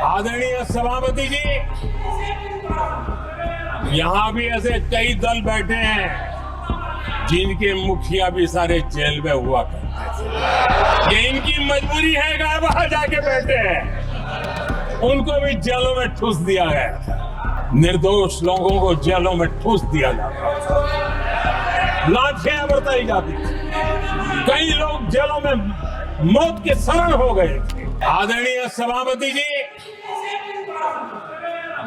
आदरणीय सभापति जी, यहाँ भी ऐसे कई दल बैठे हैं जिनके मुखिया भी सारे जेल में हुआ करते थे। ये इनकी मजबूरी है कि वहां जाके बैठे हैं। उनको भी जेलों में ठूस दिया गया था। निर्दोष लोगों को जेलों में ठूस दिया जाता था, लाठियां बरताई जाती थी, कई लोग जेलों में मौत के शरण हो गए थे। आदरणीय सभापति जी,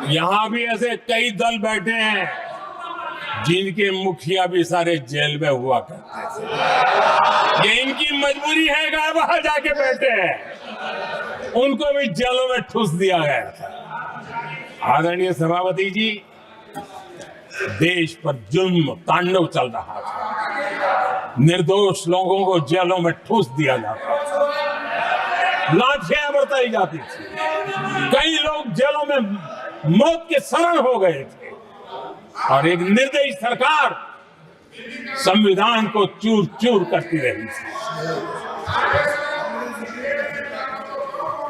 यहाँ भी ऐसे कई दल बैठे हैं जिनके मुखिया भी सारे जेल में हुआ करते थे। ये इनकी मजबूरी है कि वहां जाके बैठे हैं। उनको भी जेलों में ठूस दिया गया था। आदरणीय सभापति जी, देश पर जुल्म तांडव चल रहा था। निर्दोष लोगों को जेलों में ठूस दिया जाता था, लाठियां बरताई जाती थी, कई लोग जेलों में मौत के शरण हो गए थे और एक निर्दयी सरकार संविधान को चूर चूर करती रही थी।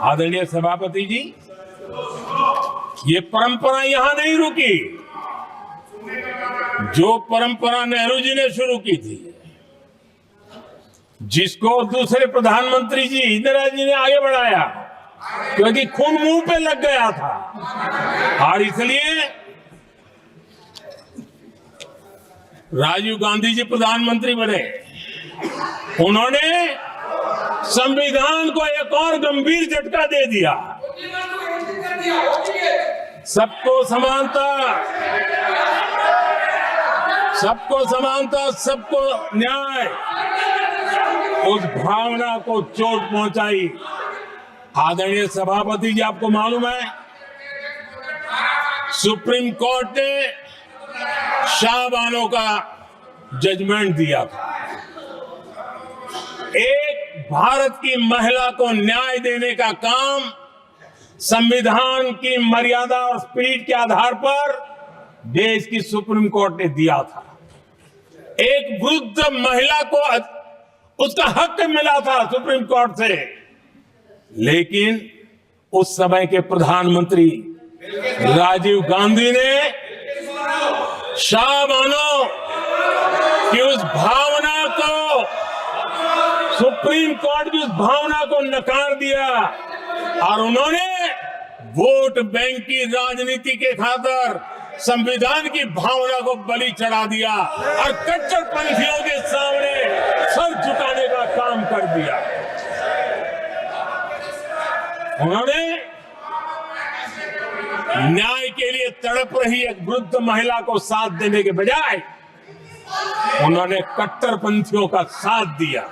आदरणीय सभापति जी, ये परंपरा यहां नहीं रुकी। जो परंपरा नेहरू जी ने शुरू की थी, जिसको दूसरे प्रधानमंत्री जी इंदिरा जी ने आगे बढ़ाया, क्योंकि खून मुंह पे लग गया था और इसलिए राजीव गांधी जी प्रधानमंत्री बने। उन्होंने संविधान को एक और गंभीर झटका दे दिया। सबको समानता, सबको समानता, सबको न्याय, उस भावना को चोट पहुंचाई। आदरणीय सभापति जी, आपको मालूम है, सुप्रीम कोर्ट ने शाहबानो का जजमेंट दिया था। एक भारत की महिला को न्याय देने का काम संविधान की मर्यादा और स्पिरिट के आधार पर देश की सुप्रीम कोर्ट ने दिया था। एक वृद्ध महिला को उसका हक मिला था सुप्रीम कोर्ट से, लेकिन उस समय के प्रधानमंत्री राजीव गांधी ने शाहबानो की उस भावना को, सुप्रीम कोर्ट की उस भावना को नकार दिया और उन्होंने वोट बैंक की राजनीति के खातिर संविधान की भावना को बलि चढ़ा दिया और कट्टरपंथियों के सामने सर झुकाने का काम कर दिया। उन्होंने न्याय के लिए तड़प रही एक वृद्ध महिला को साथ देने के बजाय उन्होंने कट्टरपंथियों का साथ दिया।